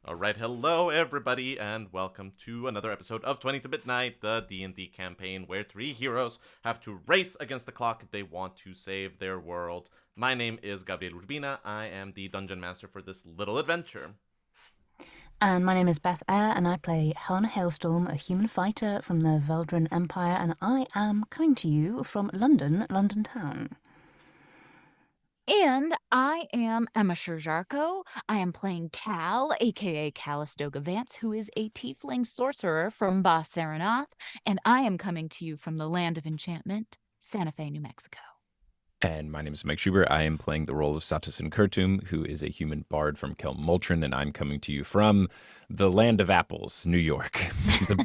All right, hello everybody, and welcome to another episode of 20 to Midnight, the D&D campaign where three heroes have to race against the clock if they want to save their world. My name is Gabriel Urbina. I am the dungeon master for this little adventure. And my name is Beth, Eyre, and I play Helena Hailstorm, a human fighter from the Veldran Empire, and I am coming to you from London, London town. And I am Emma Sherr-Ziarko. I am playing Cal, aka Calistoga Vance, who is a tiefling sorcerer from Bas Saranath, and I am coming to you from the land of enchantment, Santa Fe, New Mexico. And my name is Mike Schubert. I am playing the role of Satus and Kurtum, who is a human bard from Kel Moltrin, and I'm coming to you from the land of apples, New York,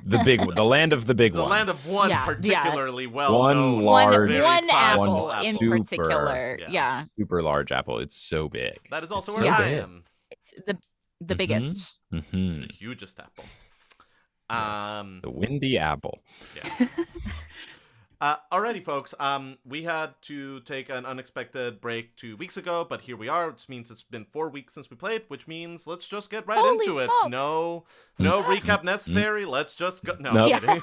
the big one, the land of the big The one, land of one Yeah, particularly well One known. large- very one sizable apple in super- particular. yes. Yeah, super large apple. It's so big. That is also It's where so I big. am. it's the biggest. Mm-hmm. The hugest apple. Yes, the windy apple. Yeah. Alrighty, folks. We had to take an unexpected break 2 weeks ago, but here we are. Which means it's been 4 weeks since we played, which means let's just get right Holy into it. smokes. No recap necessary. Let's just go. No, Nope. I'm kidding.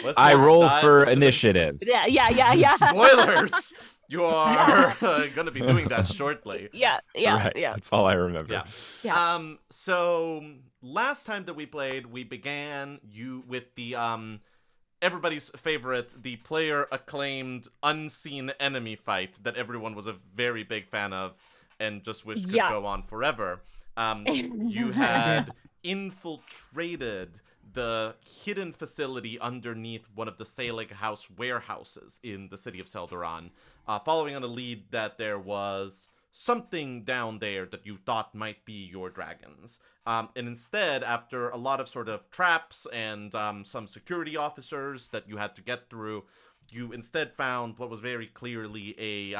Let's I just roll dive for into this. initiative. Yeah. Spoilers. You are going to be doing that shortly. Yeah. Right. That's all I remember. Yeah. So last time that we played, we began with the everybody's favorite, the player acclaimed unseen enemy fight that everyone was a very big fan of and just wished could go on forever. You had infiltrated the hidden facility underneath one of the Selig House warehouses in the city of Seldoran, following on a lead that there was something down there that you thought might be your dragons. And instead, after a lot of sort of traps and some security officers that you had to get through, you instead found what was very clearly a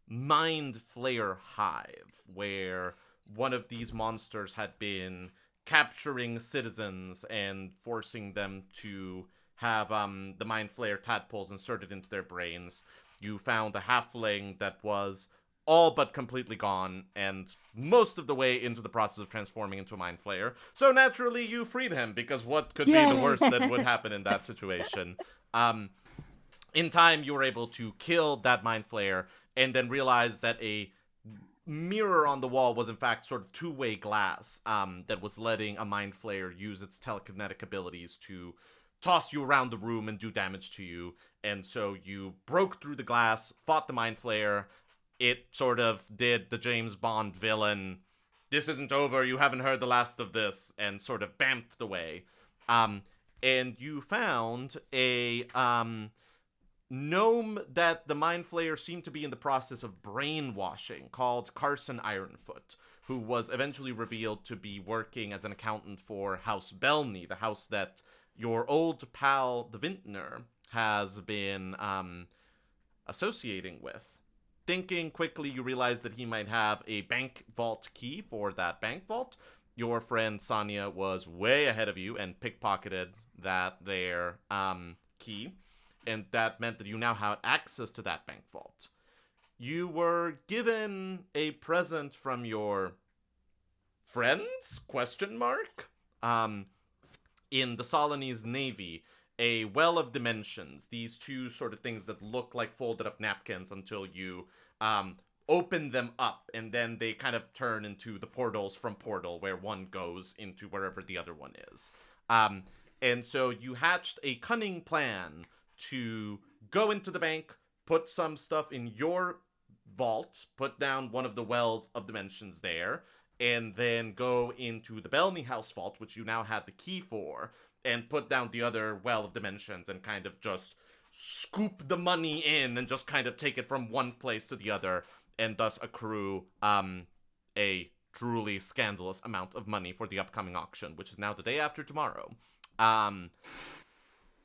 mind flayer hive, where one of these monsters had been capturing citizens and forcing them to have the mind flayer tadpoles inserted into their brains. You found a halfling that was all but completely gone, and most of the way into the process of transforming into a mind flayer. So naturally, you freed him, because what could be the worst that would happen in that situation? In time, you were able to kill that mind flayer, and then realize that a mirror on the wall was in fact sort of two-way glass that was letting a mind flayer use its telekinetic abilities to toss you around the room and do damage to you. And so you broke through the glass, fought the mind flayer. It sort of did the James Bond villain, "This isn't over, you haven't heard the last of this," and sort of bamped away. And you found a gnome that the mind flayer seemed to be in the process of brainwashing, called Carson Ironfoot, who was eventually revealed to be working as an accountant for House Belny, the house that your old pal, the Vintner, has been associating with. Thinking quickly, you realize that he might have a bank vault key for that bank vault. Your friend Sonia was way ahead of you and pickpocketed their key, and that meant that you now had access to that bank vault. You were given a present from your friends? ? In the Solanese Navy, a well of dimensions, these two sort of things that look like folded up napkins until you open them up, and then they kind of turn into the portals from Portal, where one goes into wherever the other one is. And so you hatched a cunning plan to go into the bank, put some stuff in your vault, put down one of the wells of dimensions there, and then go into the Belny House vault, which you now had the key for, and put down the other well of dimensions and kind of just scoop the money in and just kind of take it from one place to the other, and thus accrue a truly scandalous amount of money for the upcoming auction, which is now the day after tomorrow.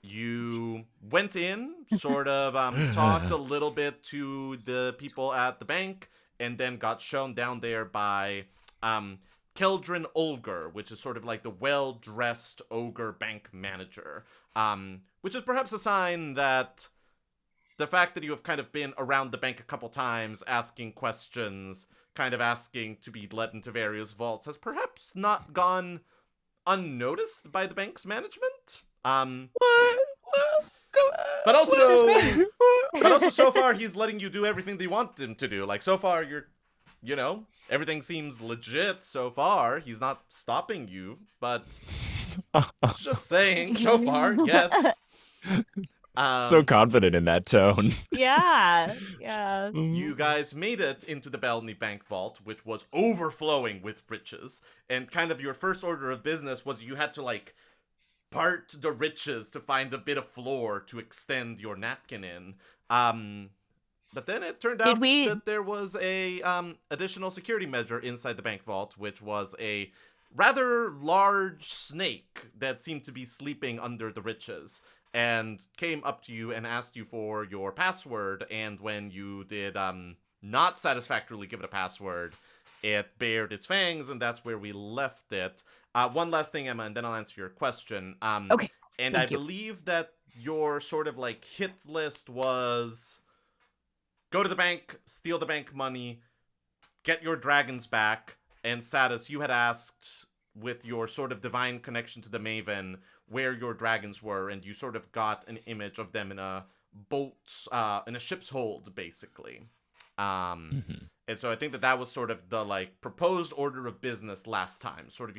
You went in, sort of talked a little bit to the people at the bank, and then got shown down there by Keldrin Olger, which is sort of like the well-dressed ogre bank manager, which is perhaps a sign that the fact that you have kind of been around the bank a couple times asking questions kind of asking to be led into various vaults has perhaps not gone unnoticed by the bank's management. But also, so far he's letting you do everything that you want him to do. Like, so far everything seems legit so far. He's not stopping you, but just saying, so far, yet. So confident in that tone. Yeah. You guys made it into the Belny Bank vault, which was overflowing with riches. And kind of your first order of business was you had to, like, part the riches to find a bit of floor to extend your napkin in. But then it turned out that there was a additional security measure inside the bank vault, which was a rather large snake that seemed to be sleeping under the riches, and came up to you and asked you for your password. And when you did not satisfactorily give it a password, it bared its fangs, and that's where we left it. One last thing, Emma, and then I'll answer your question. Okay. And Thank I you. believe that your sort of like hit list was go to the bank, steal the bank money, get your dragons back, and Satus, you had asked with your sort of divine connection to the Maven where your dragons were, and you sort of got an image of them in a in a ship's hold, basically. And so I think that was sort of the, like, proposed order of business last time. Sort of,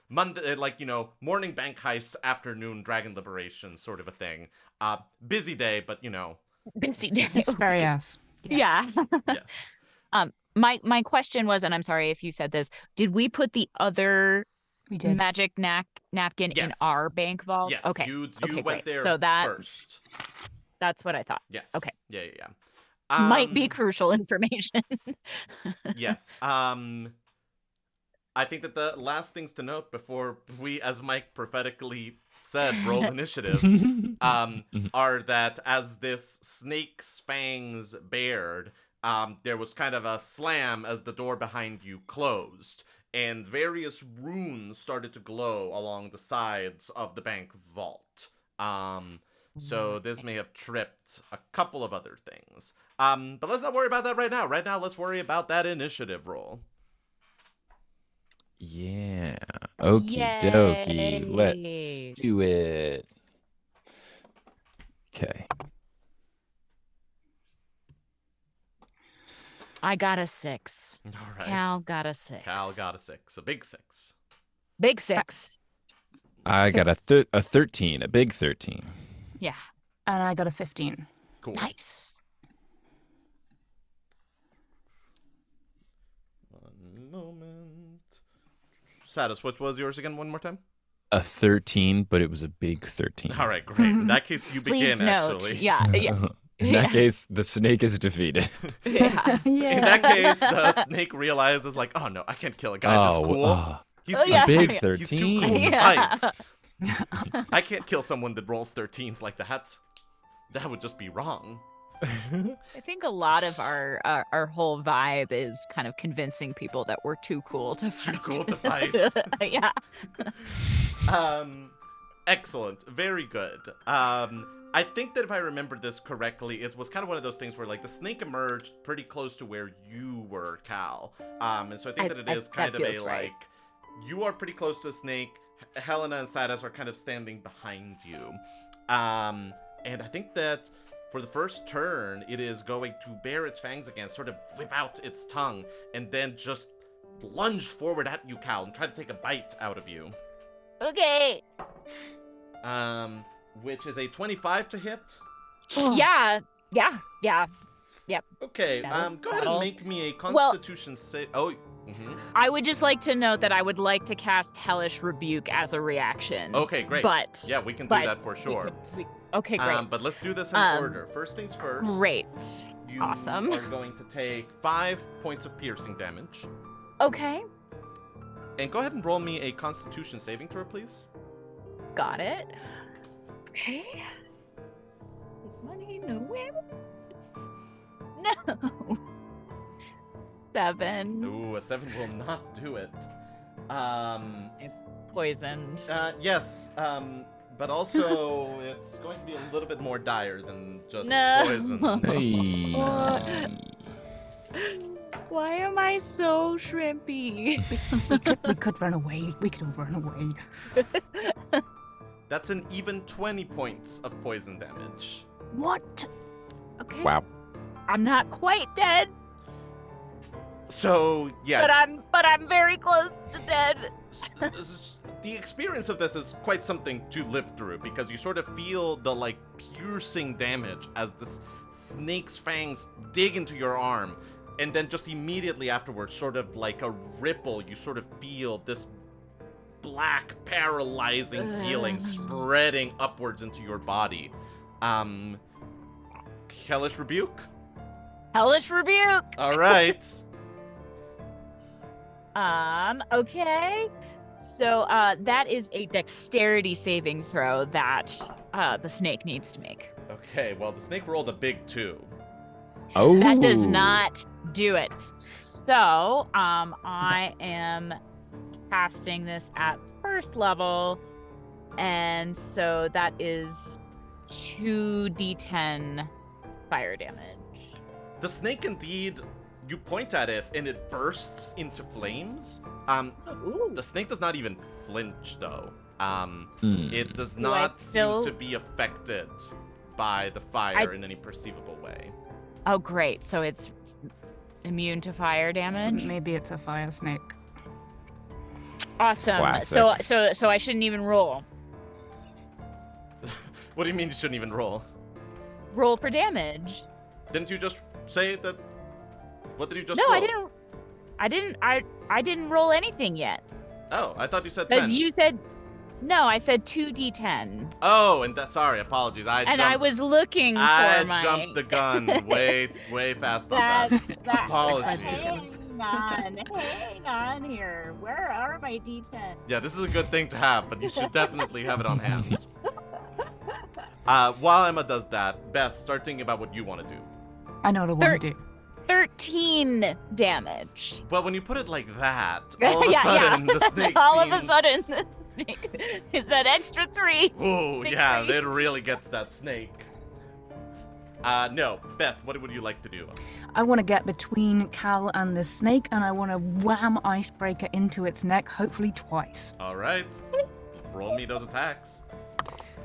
Monday, like, morning bank heists, afternoon dragon liberation, sort of a thing. Busy day, but, Busy day. It's very us. Yeah. Yes. My question was, and I'm sorry if you said this, did we put the other We did. magic napkin in Yes. our bank vault? Yes, Okay. you Okay, went great. there So first. That's what I thought. Yes. Okay. Yeah. Might be crucial information. Yes. I think that the last things to note before we, as Mike prophetically said, roll initiative, are that as this snake's fangs bared, there was kind of a slam as the door behind you closed, and various runes started to glow along the sides of the bank vault. So this may have tripped a couple of other things. But let's not worry about that right now. Right now, let's worry about that initiative roll. Yeah. Okie dokie. Let's do it. Okay. I got a 6. All right. Cal got a 6. Cal got a 6. A big 6. Big 6. I got a 13, a big 13. Yeah. And I got a 15. Cool. Nice. One moment. Satus, what was yours again? One more time? A 13, but it was a big 13. All right, great. In that case, you Please begin, note. actually. Yeah. In that case, the snake is defeated. Yeah. In that case, the snake realizes, like, oh no, I can't kill a guy this cool. He's yeah. A big He's 13. too cool to Yeah. fight. I can't kill someone that rolls 13s like that. That would just be wrong. I think a lot of our whole vibe is kind of convincing people that we're too cool to fight. Too cool to fight. Yeah. Excellent. Very good. I think that if I remember this correctly, it was kind of one of those things where, like, the snake emerged pretty close to where you were, Cal. And so I think that it is kind of a, right. like, you are pretty close to the snake. Helena and Satus are kind of standing behind you. And I think that for the first turn, it is going to bare its fangs again, sort of whip out its tongue, and then just lunge forward at you, Cal, and try to take a bite out of you. Okay. Which is a 25 to hit. Yeah. Okay, That'll- go ahead and that'll- make me a Constitution save. Oh, I would just like to note that I would like to cast Hellish Rebuke as a reaction. Okay, great. But Yeah, we can do but that for sure. Okay, great. But let's do this in order. First things first. Great. You Awesome. are going to take 5 points of piercing damage. Okay. And go ahead and roll me a Constitution saving throw, please. Got it. Okay. Money, no win. No. 7. Ooh, a 7 will not do it. Poisoned. Yes, but also it's going to be a little bit more dire than just No. poison. Hey. Why am I so shrimpy? We could run away. We could all run away. That's an even 20 points of poison damage. What? Okay. Wow. I'm not quite dead, So, yeah. but I'm very close to dead. The experience of this is quite something to live through because you sort of feel the like piercing damage as this snake's fangs dig into your arm, and then just immediately afterwards, sort of like a ripple, you sort of feel this black paralyzing feeling spreading upwards into your body. Hellish Rebuke. Hellish Rebuke. All right. Okay. So that is a dexterity saving throw that the snake needs to make. Okay, well, the snake rolled a big 2. Oh. That does not do it. So I am casting this at first level, and so that is 2d10 fire damage. The snake indeed, you point at it and it bursts into flames. Ooh. The snake does not even flinch though. Hmm. It does Do not I still- seem to be affected by the fire in any perceivable way. Oh, great. So it's immune to fire damage. Maybe it's a fire snake. Awesome. Classic. So I shouldn't even roll. What do you mean you shouldn't even roll? Roll for damage. Didn't you just say that? What did you just No, roll? I didn't roll anything yet. Oh, I thought you said Because 10. you said no, I said 2d10. Oh, and sorry, apologies. I was looking for my jumped the gun way fast on that. That's Apologies. Hang on here. Where are my d10? Yeah, this is a good thing to have, but you should definitely have it on hand. While Emma does that, Beth, start thinking about what you want to do. I know what I want to do. 13 damage. Well, when you put it like that, all of a Yeah, sudden yeah. the snake All of a seems... sudden, the snake is that extra 3. Ooh, Big yeah, three. it really gets that snake. No, Beth, what would you like to do? I want to get between Cal and the snake, and I want to wham Icebreaker into its neck, hopefully twice. All right, roll me those attacks.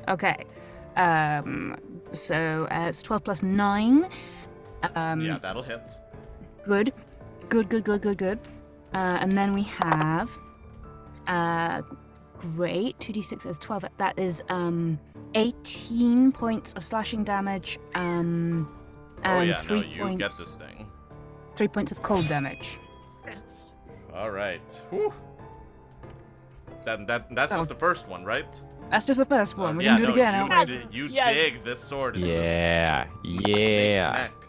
Okay. So it's 12 plus 9. Yeah, that'll hit. Good. And then we have great. 2d6 is 12. That is 18 points of slashing damage. And Oh yeah, no, 3 you points, get this thing. 3 points of cold damage. Yes. All right. Whew. That's just the first one, right? That's just the first one. We yeah, can do it no, again. you, aren't di- you Yes. dig this sword into Yeah. the snake's Yeah. neck. we?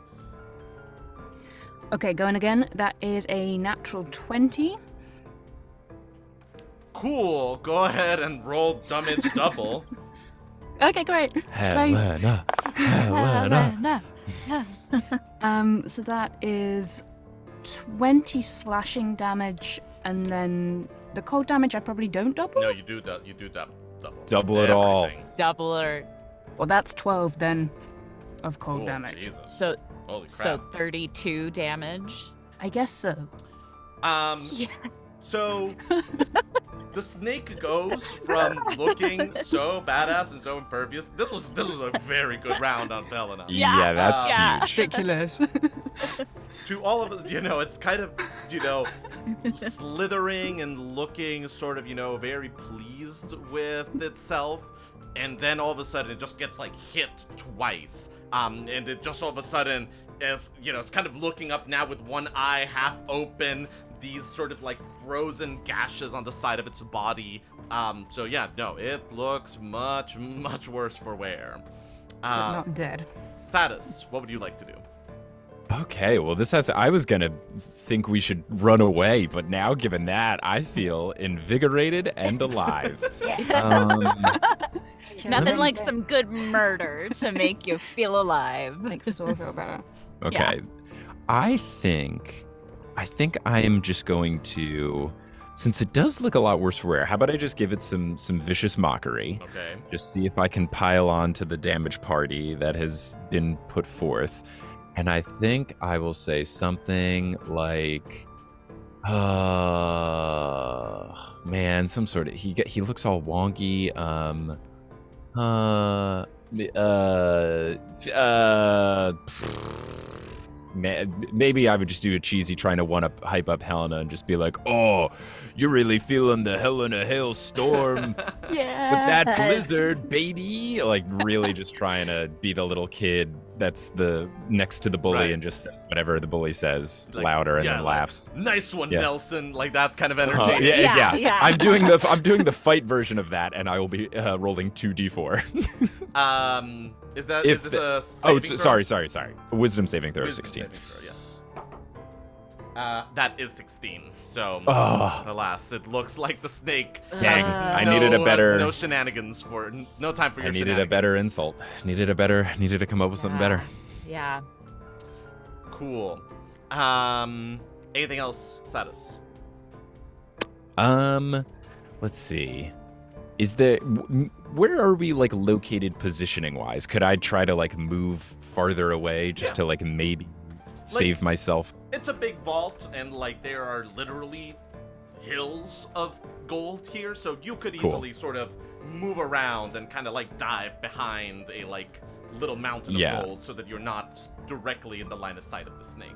Okay, going again. That is a natural 20. Cool. Go ahead and roll damage double. Okay, great. Helena. So that is 20 slashing damage, and then the cold damage I probably don't double. No, you do double. Double it all. Everything. Double or Well, that's 12 then of cold Oh, damage. Jesus. so Holy crap. so 32 damage. I guess so. Yeah. So the snake goes from looking so badass and so impervious. This was a very good round on Helena. Yeah, that's Yeah. huge. Ridiculous. To all of us, it's kind of, slithering and looking sort of, very pleased with itself. And then all of a sudden it just gets like hit twice. And it just all of a sudden is, it's kind of looking up now with one eye half open, these sort of like frozen gashes on the side of its body. So yeah, no, it looks much, much worse for wear. But not dead. Satus, what would you like to do? Okay, well, I was gonna think we should run away, but now, given that, I feel invigorated and alive. Nothing like some good murder to make you feel alive. Makes us all feel better. Okay, I think I am just going to, since it does look a lot worse for wear, how about I just give it some vicious mockery? Okay. Just see if I can pile on to the damage party that has been put forth. And I think I will say something like, man, some sort of he looks all wonky. Maybe I would just do a cheesy trying to hype up Helena and just be like, "Oh, you're really feeling the Helena hailstorm Yeah. with that blizzard, baby!" Like really just trying to be the little kid that's the next to the bully Right. and just says whatever the bully says Like, louder and yeah, then like, laughs. Nice one, Yeah. Nelson. Like that kind of energy. Yeah. I'm doing the fight version of that, and I will be rolling 2d4. Is this a saving throw? Sorry. Wisdom saving throw of Wisdom 16. saving throw, yes. That is 16. So, Oh. alas, it looks like the snake. Dang, has I needed a better. no shenanigans for no time for I your needed shenanigans. a better insult. Needed to come up with something better. Yeah. Cool. Anything else, Satus? Let's see. Is there where are we like located positioning wise? Could I try to like move farther away just to like maybe save myself? It's a big vault, and like there are literally hills of gold here, so you could Cool. easily sort of move around and kind of like dive behind a like little mountain of Yeah. gold, so that you're not directly in the line of sight of the snake.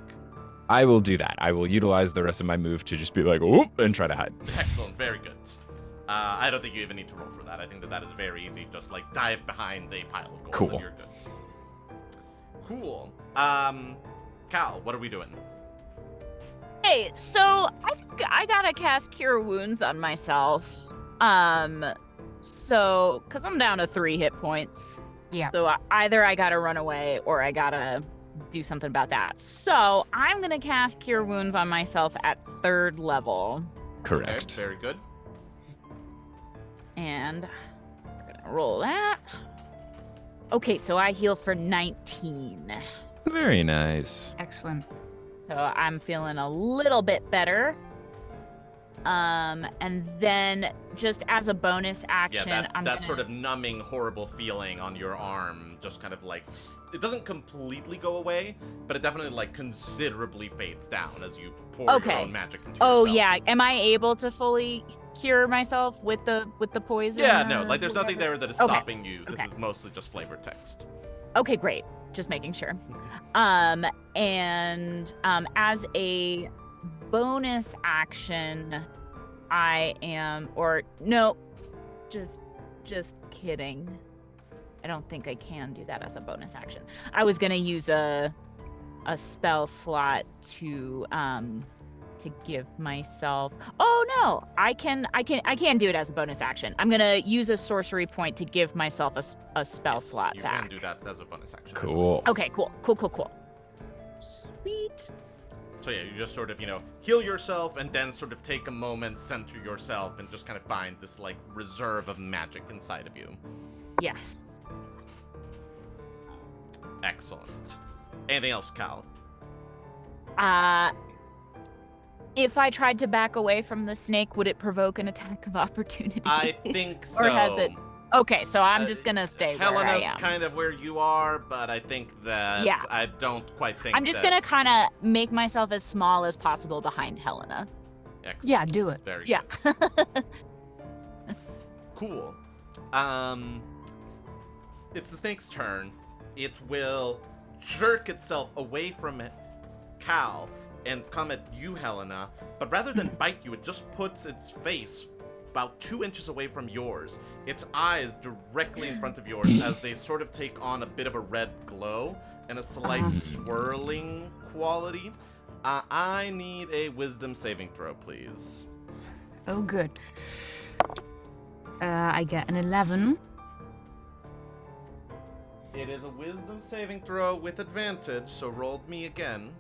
I will do that. I will utilize the rest of my move to just be like, whoop, and try to hide. Excellent, very good. I don't think you even need to roll for that. I think that is very easy. Just like dive behind a pile of gold, Cool. and you're good. Cool. Cal, what are we doing? Hey, so I think I gotta cast Cure Wounds on myself. So, because I'm down to 3 hit points. Yeah. So either I gotta run away or I gotta do something about that. So I'm gonna cast Cure Wounds on myself at 3rd level. Correct. Okay, very good. And we're gonna roll that. Okay, so I heal for 19. Very nice. Excellent. So I'm feeling a little bit better. And then just as a bonus action, Yeah, I'm that gonna... sort of numbing, horrible feeling on your arm just kind of like it doesn't completely go away, but it definitely like considerably fades down as you pour your Okay. own magic into Oh yourself. yeah, am I able to fully cure myself with the poison? Yeah, no, or like there's nothing whatever? there that is Okay. stopping you. This Okay. is mostly just flavor text. Okay, great. Just making sure. And as a bonus action, I am, or no, just kidding. I don't think I can do that as a bonus action. I was gonna use a spell slot to give myself. Oh no, I can do it as a bonus action. I'm gonna use a sorcery point to give myself a spell Yes, slot you back. can do that as a bonus action. Cool. Okay, cool. Sweet. So yeah, you just sort of, heal yourself and then sort of take a moment, center yourself, and just kind of find this like reserve of magic inside of you. Yes. Excellent. Anything else, Cal? If I tried to back away from the snake, would it provoke an attack of opportunity? I think so. Or has it? Okay, so I'm just gonna stay where I Helena's am. kind of where you are, but I think that Yeah. I don't quite think I'm just that... gonna kind of make myself as small as possible behind Helena. Excellent. Yeah, do it. Very Yeah. good. Cool. It's the snake's turn. It will jerk itself away from Cal and come at you, Helena. But rather than bite you, it just puts its face about 2 inches away from yours. Its eyes directly in front of yours as they sort of take on a bit of a red glow and a slight swirling quality. I need a wisdom saving throw, please. Oh, good. I get an 11. It is a wisdom saving throw with advantage, so roll me again.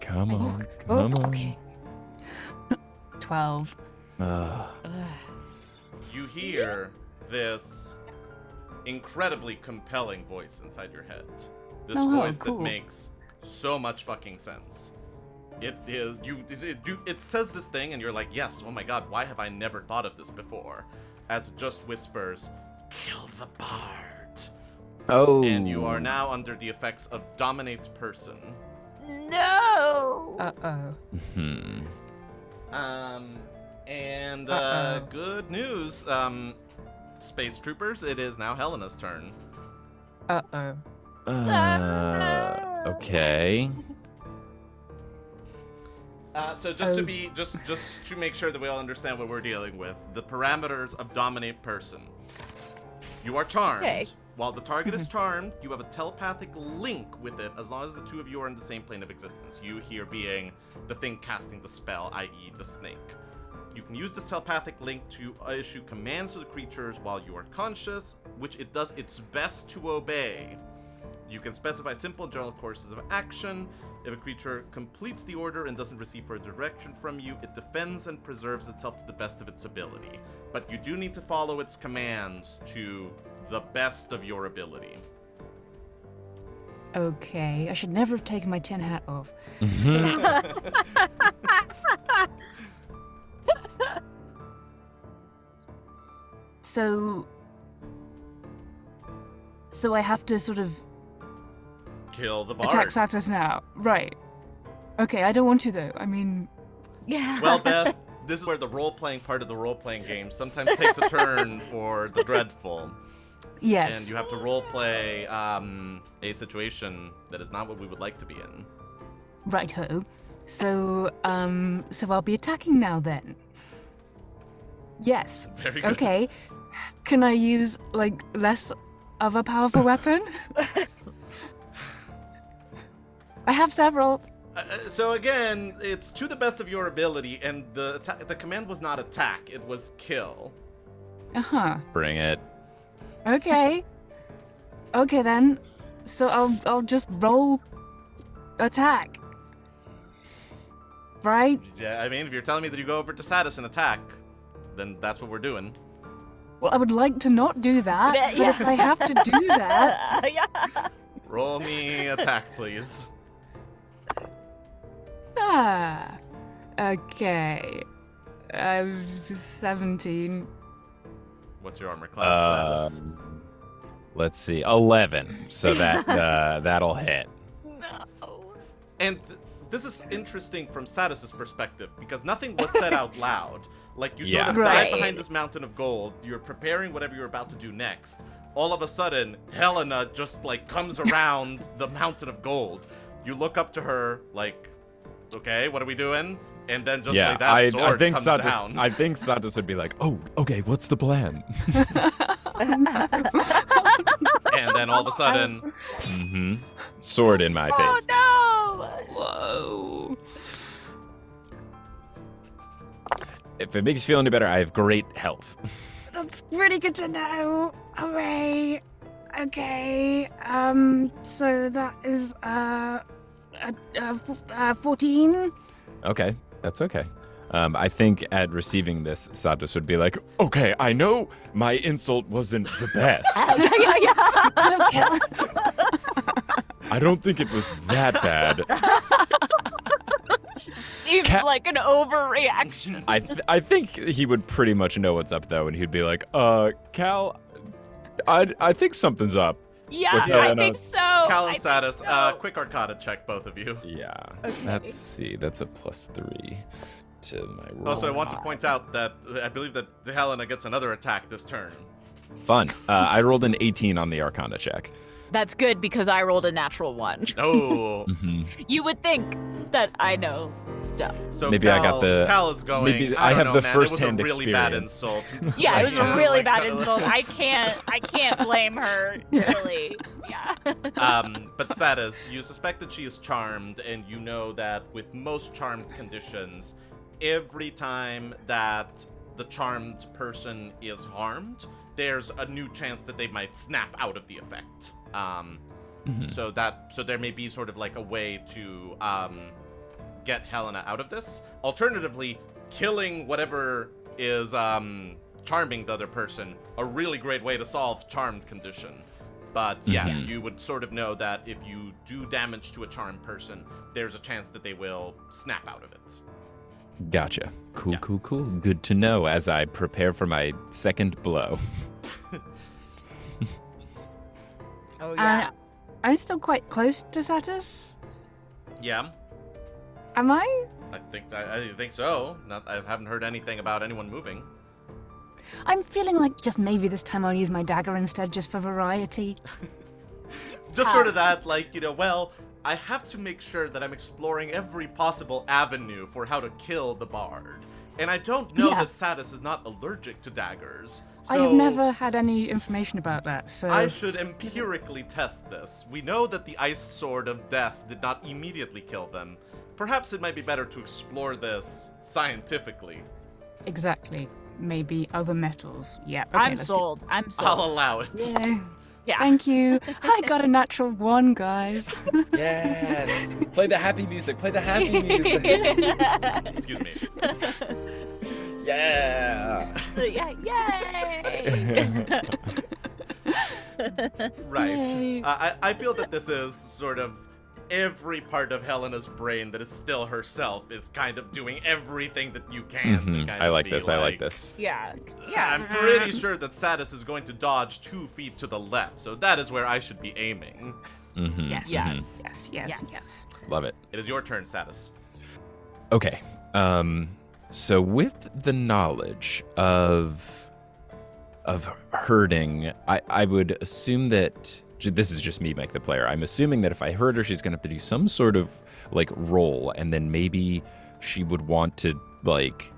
Come on. Oh, Come on. okay. 12. You hear this incredibly compelling voice inside your head. This Oh, voice cool. that makes so much fucking sense. It is it says this thing and you're like, yes, oh my god, why have I never thought of this before? As it just whispers, kill the bard. Oh. And you are now under the effects of Dominate Person. No. Uh-oh. And Uh-oh. good news, Space Troopers, it is now Helena's turn. Uh-oh. Okay. So just to make sure that we all understand what we're dealing with, the parameters of Dominate Person. You are charmed. Okay. While the target is charmed, you have a telepathic link with it as long as the two of you are in the same plane of existence. You here being the thing casting the spell, i.e. the snake. You can use this telepathic link to issue commands to the creatures while you are conscious, which it does its best to obey. You can specify simple and general courses of action. If a creature completes the order and doesn't receive further direction from you, it defends and preserves itself to the best of its ability. But you do need to follow its commands to the best of your ability. Okay, I should never have taken my tin hat off. So I have to sort of Kill the bard. attack Satus now. Right. Okay, I don't want to though. I mean, Yeah. Well, Beth, this is where the role-playing part of the role-playing game sometimes takes a turn for the dreadful. yes. And you have to role-play a situation that is not what we would like to be in. Right-ho. So I'll be attacking now then. Yes. Very good. Okay. Can I use, like, less of a powerful weapon? I have several. So again, it's to the best of your ability, and the command was not attack, it was kill. Uh-huh. Bring it. Okay. Okay then. So I'll just roll attack. Right? Yeah, I mean, if you're telling me that you go over to Satus and attack, then that's what we're doing. Well, I would like to not do that, Yeah, but yeah. if I have to do that, Yeah. Roll me attack, please. okay. 17. What's your armor class, Satus? Let's see, 11. So that that'll hit. No. And this is interesting from Satus's perspective, because nothing was said out loud. Like, you sort Yeah. of Right. died behind this mountain of gold, you're preparing whatever you're about to do next. All of a sudden, Helena just, like, comes around the mountain of gold. You look up to her, like, okay, what are we doing? And then just like that, I sword think comes Satus, down. I think Satus would be like, oh, okay, what's the plan? And then all of a sudden, Sword in my Oh face. no. Whoa. If it makes you feel any better, I have great health. That's really good to know. Hooray. Okay. So that is 14. Okay, that's okay. I think at receiving this, Satus would be like, okay, I know my insult wasn't the best. Yeah. I don't think it was that bad. Seems like an overreaction. I think he would pretty much know what's up, though, and he'd be like, Cal, I think something's up. Yeah, With I Helena. think so. Cal I and think Satus, so. quick Arcana check, both of you. Yeah. Okay. Let's see. That's a +3 to my roll. Also, I want to point out that I believe that Helena gets another attack this turn. Fun. I rolled an 18 on the Arcana check. That's good because I rolled a natural 1. Oh. You would think that I know stuff. So Maybe Cal, I got the- Cal is going. maybe I I don't have know, the man, first-hand it was a really bad experience. insult. Yeah, it was a Yeah, really like, bad insult. I can't blame her. Really. Yeah. But Satus, you suspect that she is charmed, and you know that with most charmed conditions, every time that the charmed person is harmed, there's a new chance that they might snap out of the effect. So there may be sort of like a way to get Helena out of this. Alternatively, killing whatever is charming the other person, a really great way to solve charmed condition. But yeah, you would sort of know that if you do damage to a charmed person, there's a chance that they will snap out of it. Gotcha. Cool, Yeah. cool. Good to know as I prepare for my second blow. yeah. I'm still quite close to Satus. Yeah, Am I? I think so. I haven't heard anything about anyone moving. I'm feeling like just maybe this time I'll use my dagger instead, just for variety. Just sort of that, like, well, I have to make sure that I'm exploring every possible avenue for how to kill the bard. And I don't know that Satus is not allergic to daggers. So I have never had any information about that, so... I should empirically test this. We know that the ice sword of death did not immediately kill them. Perhaps it might be better to explore this scientifically. Exactly. Maybe other metals. Yeah, okay, I'm sold. I'm sold. I'll allow it. Yeah. Yeah. Thank you. I got a natural 1, guys. Yes. Play the happy music. Play the happy music. Excuse me. Yeah. Yay! Right. Yay. I feel that this is sort of every part of Helena's brain that is still herself is kind of doing everything that you can to kind I of like be this. I like this. Yeah. I'm pretty sure that Satus is going to dodge 2 feet to the left, so that is where I should be aiming. Yes. Yes. Yes. Love it. It is your turn, Satus. Okay. So with the knowledge of hurting, I would assume that this is just me, Mike the player. I'm assuming that if I hurt her, she's gonna have to do some sort of like roll, and then maybe she would want to like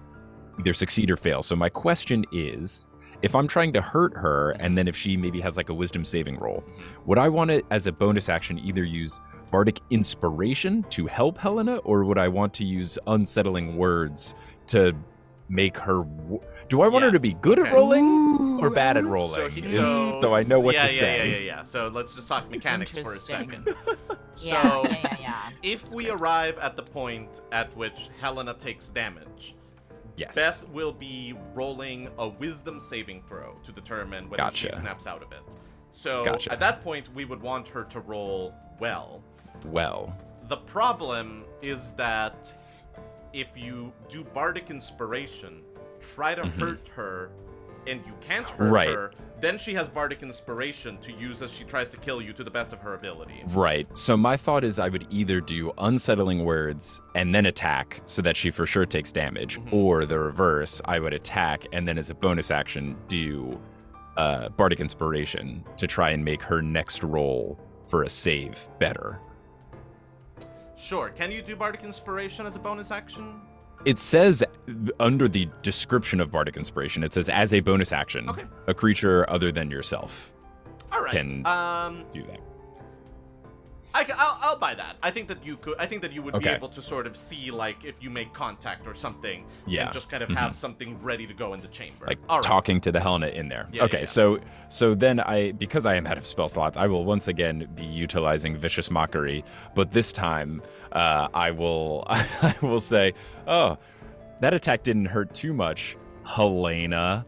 either succeed or fail. So my question is, if I'm trying to hurt her, and then if she maybe has like a wisdom saving roll, would I want to, as a bonus action, either use bardic inspiration to help Helena, or would I want to use unsettling words to make her... Do I want her to be good at rolling or bad at rolling? So I know what to say. Yeah. So let's just talk mechanics for a Interesting. second. Yeah. So Yeah. if we arrive at the point at which Helena takes damage, Yes. Beth will be rolling a wisdom saving throw to determine whether she snaps out of it. So at that point, we would want her to roll well. The problem is that if you do bardic inspiration, try to hurt her, and you can't hurt her, then she has bardic inspiration to use as she tries to kill you to the best of her ability. Right. So my thought is I would either do unsettling words and then attack so that she for sure takes damage, or the reverse, I would attack and then as a bonus action do bardic inspiration to try and make her next roll for a save better. Sure. Can you do bardic inspiration as a bonus action? It says under the description of bardic inspiration, it says as a bonus action, a creature other than yourself can do that. I'll buy that. I think that you could. I think that you would be able to sort of see, like, if you make contact or something, and just kind of have something ready to go in the chamber, like talking to the Helena in there. So then because I am out of spell slots, I will once again be utilizing vicious mockery, but this time I will say, oh, that attack didn't hurt too much, Helena.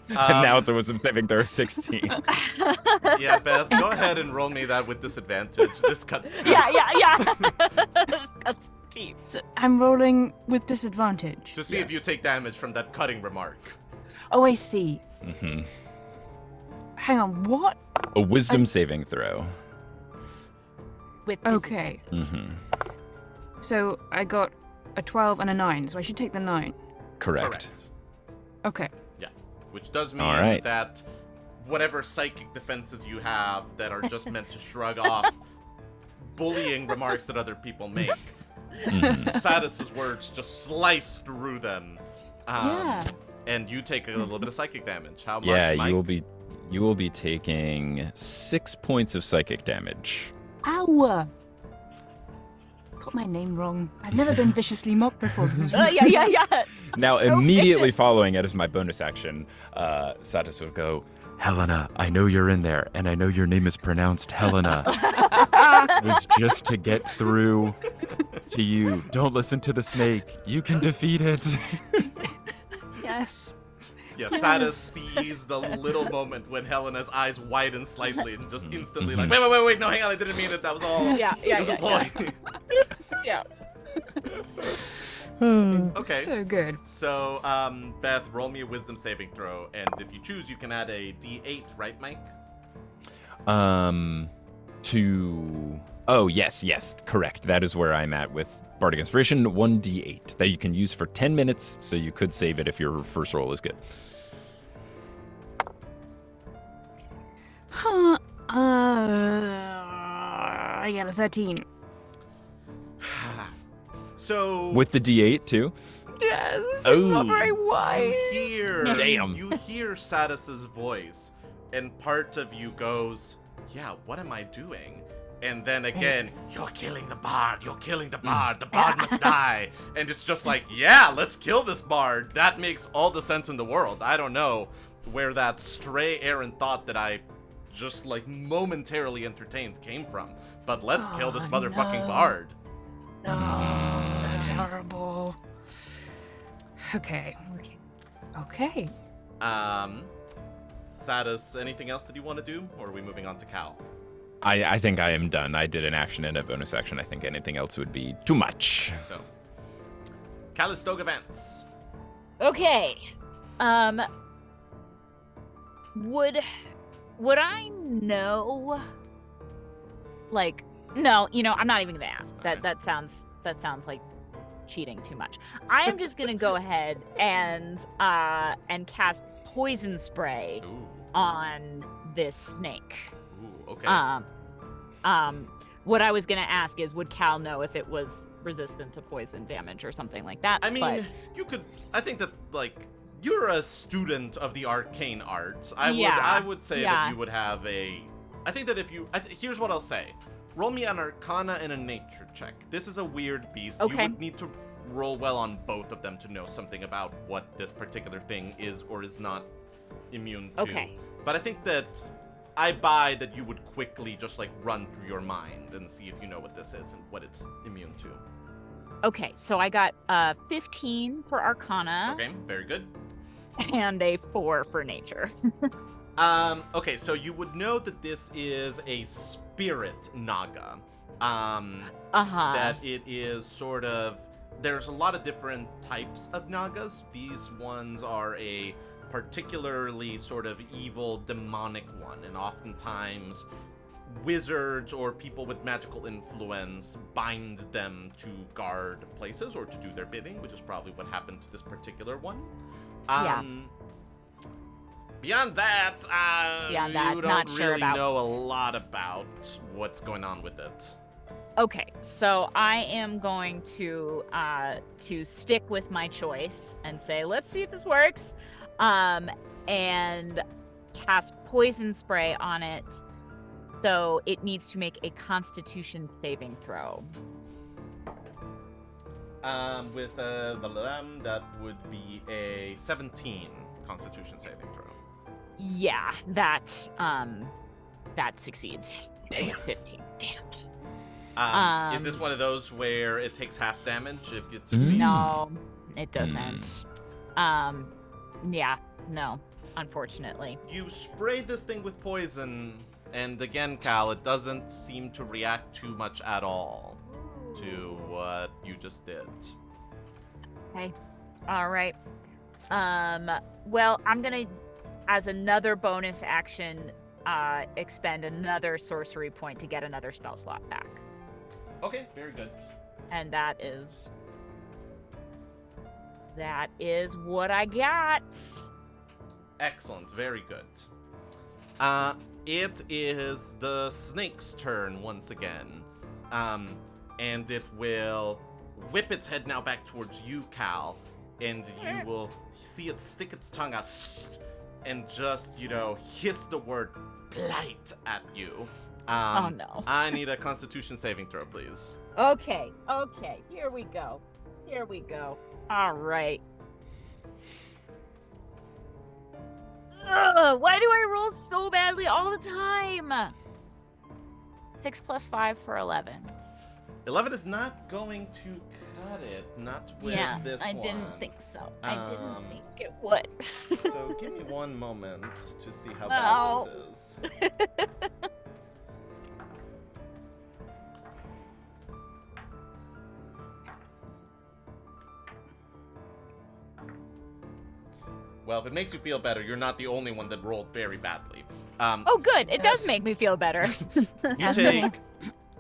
And now it's a wisdom saving throw 16. Yeah, Beth, go ahead and roll me that with disadvantage. This cuts deep. Yeah. This cuts deep. So I'm rolling with disadvantage. To see if you take damage from that cutting remark. Oh, I see. Hang on, what? A wisdom saving throw. With Okay. So I got a 12 and a 9, so I should take the 9. Correct. Okay. Which does mean that whatever psychic defenses you have that are just meant to shrug off bullying remarks that other people make, Satus's words just slice through them. And you take a little bit of psychic damage. How much, Mike? you will be taking 6 points of psychic damage. Ow! Got my name wrong. I've never been viciously mocked before. This is Yeah. Now, So immediately vicious. following it as my bonus action, Satus will go, Helena, I know you're in there, and I know your name is pronounced Helena. It was just to get through to you. Don't listen to the snake. You can defeat it. Yes. Yeah, Satus sees the little moment when Helena's eyes widen slightly and just instantly like, wait, no, hang on, I didn't mean it, that was all. Yeah. It was a ploy. Yeah. Okay. So good. So, Beth, roll me a wisdom saving throw, and if you choose, you can add a D8, right, Mike? Oh, yes, correct. That is where I'm at with Bardic Inspiration, 1d8 that you can use for 10 minutes, so you could save it if your first roll is good. Huh. I got a 13. So With the d8 too? Yes, Oh. not very wise. you hear Satus's voice, and part of you goes, yeah, what am I doing? And then again, you're killing the bard, the bard must die. And it's just like, yeah, let's kill this bard. That makes all the sense in the world. I don't know where that stray errant thought that I just like momentarily entertained came from. But let's kill this motherfucking bard. Oh, terrible. Okay. Satus, anything else that you want to do? Or are we moving on to Cal? I think I am done. I did an action and a bonus action. I think anything else would be too much. So, Calistoga Vance. Okay. Would I know? Like, no, I'm not even gonna ask. Okay. That sounds like cheating too much. I am just gonna go ahead and cast poison spray Ooh. on this snake. Ooh, okay. What I was gonna ask is, would Cal know if it was resistant to poison damage or something like that? I mean, but you could. I think that you're a student of the arcane arts. I would say that you would have a. I think that if you. Here's what I'll say. Roll me an Arcana and a Nature check. This is a weird beast. Okay. You would need to roll well on both of them to know something about what this particular thing is or is not immune to. Okay. But I think that I buy that you would quickly just run through your mind and see if you know what this is and what it's immune to. Okay, so I got 15 for Arcana Okay, very good. and a 4 for Nature. Okay, so you would know that this is a spirit naga. That it is sort of. There's a lot of different types of nagas. These ones are a particularly sort of evil, demonic one, and oftentimes wizards or people with magical influence bind them to guard places or to do their bidding, which is probably what happened to this particular one. Beyond that, you don't not sure really about. know a lot about what's going on with it. Okay, so I am going to stick with my choice and say, let's see if this works, and cast poison spray on it. So it needs to make a Constitution saving throw. With that would be a 17 Constitution saving throw. Yeah, that succeeds. Damn. It was 15. Damn. Is this one of those where it takes half damage if it succeeds? No, it doesn't. Yeah, no, unfortunately. You spray this thing with poison, and again, Cal, it doesn't seem to react too much at all to what you just did. Okay. All right. Well, I'm gonna, as another bonus action, expend another sorcery point to get another spell slot back. Okay, very good. And that is what I got. Excellent, very good. It is the snake's turn once again. And it will whip its head now back towards you, Cal, and you will see it stick its tongue out and just, hiss the word blight at you. Oh no. I need a Constitution saving throw, please. Okay, here we go. All right. Ugh, why do I roll so badly all the time? 6 + 5 for 11. 11 is not going to cut it, not with this one. I didn't think so. I didn't think it would. So give me one moment to see how bad this is. Well, if it makes you feel better, you're not the only one that rolled very badly. Oh, good. It does Yes. make me feel better. You take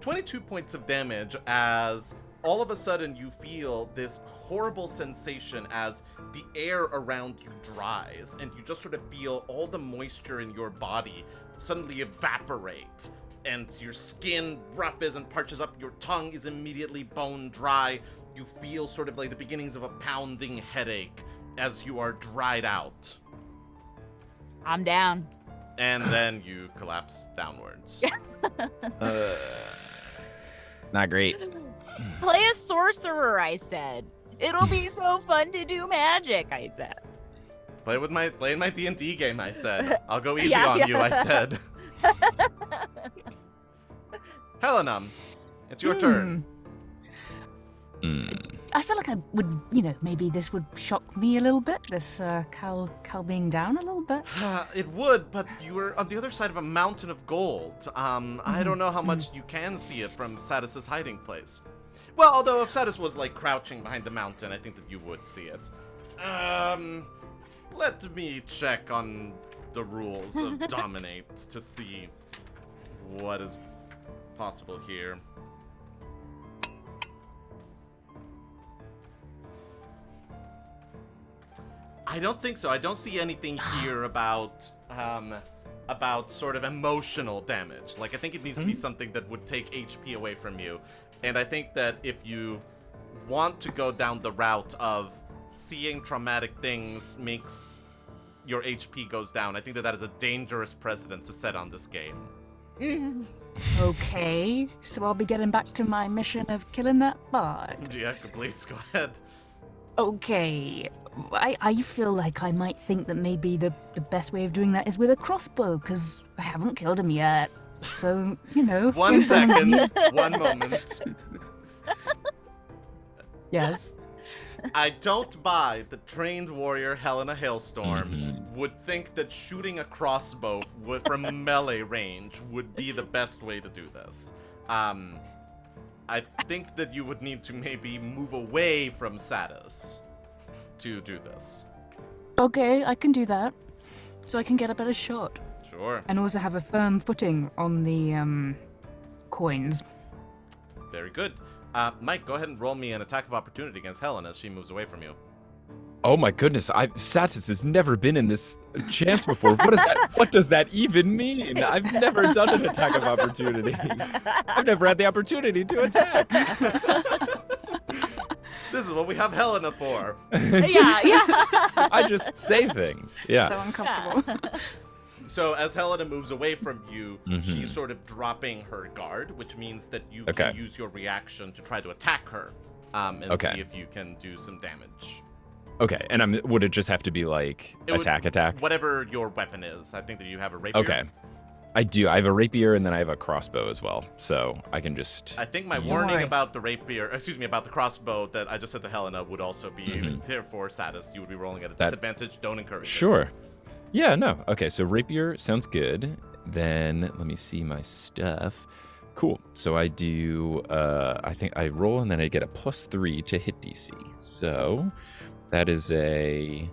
22 points of damage as all of a sudden you feel this horrible sensation as the air around you dries, and you just sort of feel all the moisture in your body suddenly evaporate, and your skin roughens and parches up. Your tongue is immediately bone dry. You feel sort of like the beginnings of a pounding headache as you are dried out. I'm down. And then you collapse downwards. Not great. Play a sorcerer, I said. It'll be so fun to do magic, I said. Play in my D&D game, I said. I'll go easy Yeah, on yeah. you, I said. Helena, it's your turn. I feel like I would, maybe this would shock me a little bit, this Cal being down a little bit. It would, but you were on the other side of a mountain of gold. I don't know how much you can see it from Satus's hiding place. Well, although if Satus was like crouching behind the mountain, I think that you would see it. Let me check on the rules of Dominate to see what is possible here. I don't think so. I don't see anything here about sort of emotional damage. Like, I think it needs to be something that would take HP away from you. And I think that if you want to go down the route of seeing traumatic things makes your HP goes down, I think that is a dangerous precedent to set on this game. Okay, so I'll be getting back to my mission of killing that bard. Yeah, please go ahead. Okay, I feel like I might think that maybe the best way of doing that is with a crossbow, because I haven't killed him yet. So, 1 second, 1 moment. Yes. I don't buy the trained warrior Helena Hailstorm would think that shooting a crossbow from melee range would be the best way to do this. I think that you would need to maybe move away from Satus to do this. Okay, I can do that. So I can get a better shot. Sure. And also have a firm footing on the coins. Very good. Mike, go ahead and roll me an attack of opportunity against Helena as she moves away from you. Oh my goodness, Satus has never been in this chance before. What is that? What does that even mean? I've never done an attack of opportunity. I've never had the opportunity to attack. This is what we have Helena for. Yeah. I just say things. Yeah. So uncomfortable. So as Helena moves away from you, she's sort of dropping her guard, which means that you can use your reaction to try to attack her and see if you can do some damage. Okay, and would it just have to be like attack? Whatever your weapon is. I think that you have a rapier. Okay. I do. I have a rapier and then I have a crossbow as well. So I can just... I think my warning about the about the crossbow that I just said to Helena would also be there for Satus. You would be rolling at a disadvantage. Don't encourage it. Sure. Yeah, no. Okay, so rapier sounds good. Then let me see my stuff. Cool. So I do, I think I roll and then I get a +3 to hit DC. So that is a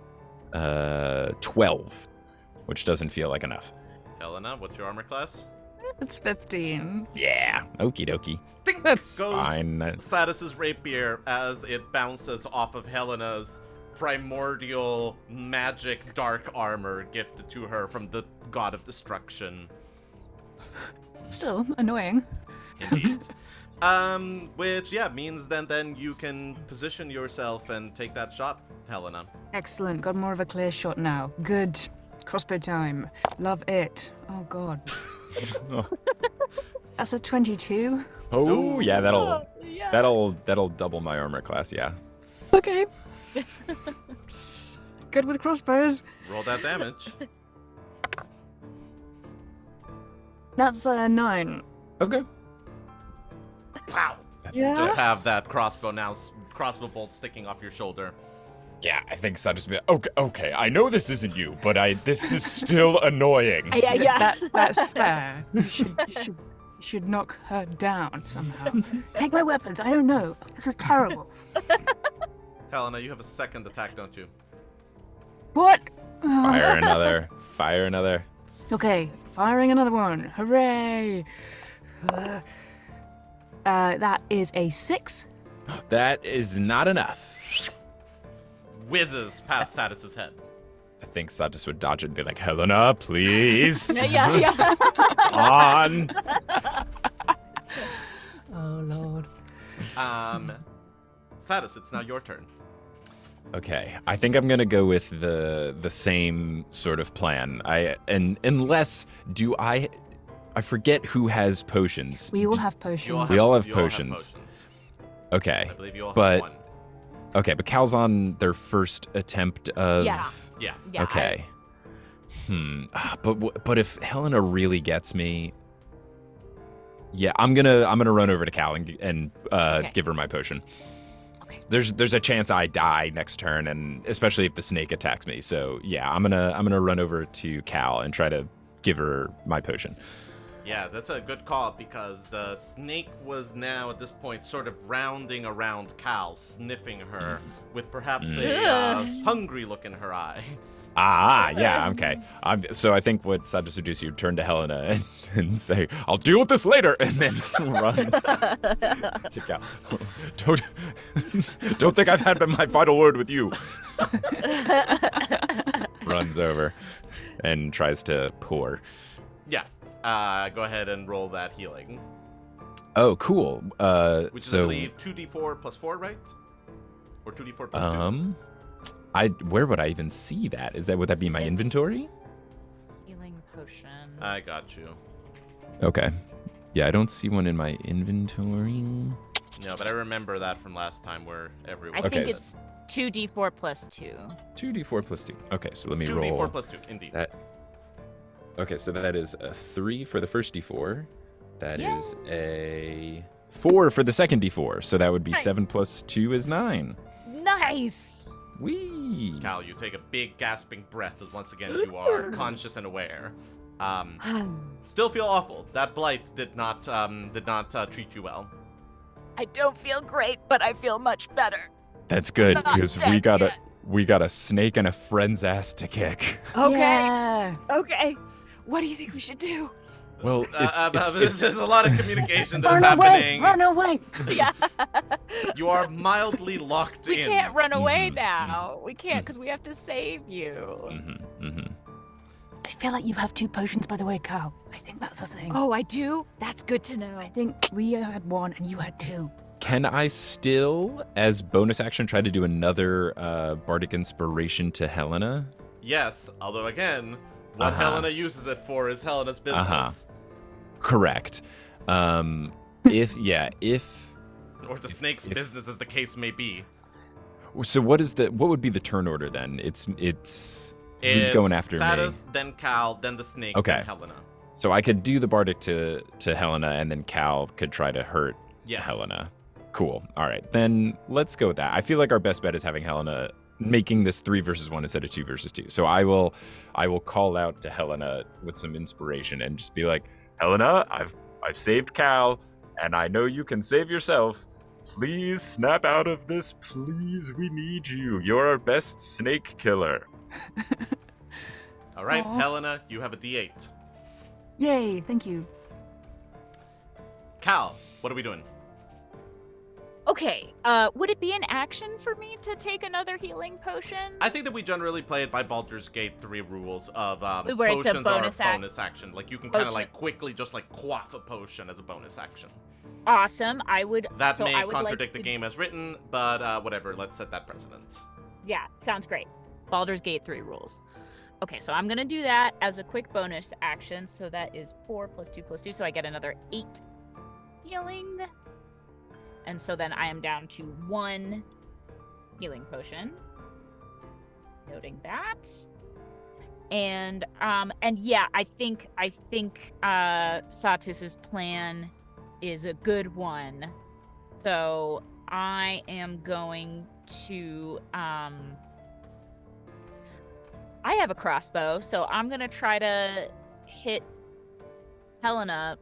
12, which doesn't feel like enough. Helena, what's your armor class? It's 15. Yeah, okie dokie. Ding! That's goes fine. Satus's rapier as it bounces off of Helena's primordial magic dark armor gifted to her from the god of destruction. Still annoying. Indeed. Which means then you can position yourself and take that shot, Helena. Excellent. Got more of a clear shot now. Good. Crossbow time. Love it. Oh god. That's a 22. Oh, yeah, that'll double my armor class, yeah. Okay. Good with crossbows. Roll that damage. That's 9. Okay. Wow. Yeah. Just have that crossbow bolt sticking off your shoulder. Yeah, I think Satus will be okay, I know this isn't you, but this is still annoying. Yeah. That's fair. You should knock her down somehow. Take my weapons. I don't know. This is terrible. Helena, you have a second attack, don't you? What? Fire another. Fire another. Okay, firing another one. Hooray! That is a 6. That is not enough. Whizzes past Satus's head. I think Satus would dodge it and be like, Helena, please. Yeah. On. Oh, Lord. Satus, it's now your turn. Okay, I think I'm gonna go with the same sort of plan. I forget who has potions. We all have potions. We all have you potions. Okay, I believe you all but have one. okay, but Cal's on their first attempt of. Yeah. Yeah. Yeah. Okay. But if Helena really gets me, yeah, I'm gonna run over to Cal and Okay. give her my potion. Okay. There's a chance I die next turn, and especially if the snake attacks me. So yeah, I'm gonna run over to Cal and try to give her my potion. Yeah, that's a good call because the snake was now at this point sort of rounding around Cal, sniffing her with perhaps a hungry look in her eye. Yeah, okay. So I think what Satus would do is you turn to Helena and say, "I'll deal with this later," and then run to Cal. Don't think I've had my final word with you. Runs over and tries to pour. Yeah. Go ahead and roll that healing. Oh, cool. Which is, so I believe, 2d4 plus 4, right? Or 2d4 plus 2? Where would I even see that? Would that be my inventory? Healing potion. I got you. Okay. Yeah, I don't see one in my inventory. No, but I remember that from last time where everyone... I think Okay. it's 2d4 plus 2. 2d4 plus 2. Okay, so let me 2d4 roll. plus 2, indeed. That. Okay, so that is a 3 for the first d4. That is a 4 for the second d4. So that would be Nice. 7 plus 2 is 9. Nice. Whee! Cal, you take a big gasping breath as once again you are conscious and aware. Still feel awful. That blight did not treat you well. I don't feel great, but I feel much better. That's good Not because dead we got a snake and a friend's ass to kick. Okay. Yeah. Okay. What do you think we should do? Well, There's a lot of communication that is Run away! happening. Run away! Yeah. You are mildly locked We in. can't run away Mhm. now. We can't because we have to save you. I feel like you have 2 potions, by the way, Cal. I think that's a thing. Oh, I do? That's good to know. I think we had 1 and you had 2. Can I still, as bonus action, try to do another bardic inspiration to Helena? Yes, although again, what Helena uses it for is Helena's business. Correct. If Or the snake's business, as the case may be. so, what would be the turn order then? It's who's going after Satus, me? then Cal, then the snake, Okay. then Helena. So I could do the bardic to Helena, and then Cal could try to hurt Yes. Helena. Cool. All right, then let's go with that. I feel like our best bet is having Helena making this 3 versus 1 instead of 2 versus 2. So I will call out to Helena with some inspiration and just be like, Helena, I've saved Cal, and I know you can save yourself. Please snap out of this. Please, we need you. You're our best snake killer. All right, Aw. Helena, you have a D8. Yay, thank you. Cal, what are we doing? Okay. Would it be an action for me to take another healing potion? I think that we generally play it by Baldur's Gate 3 rules of Where it's a potions bonus are a act- bonus action. Like you can kind of Potion. like quickly just like quaff a potion as a bonus action. Awesome. I would. That so may I would contradict like the to- game as written, but whatever. Let's set that precedent. Yeah, sounds great. Baldur's Gate 3 rules. Okay, so I'm gonna do that as a quick bonus action. So that is 4 plus 2 plus 2. So I get another 8 healing. And so then I am down to 1 healing potion. Noting that. And yeah, I think Satus's plan is a good one. So I am going to I have a crossbow, so I'm gonna try to hit Helena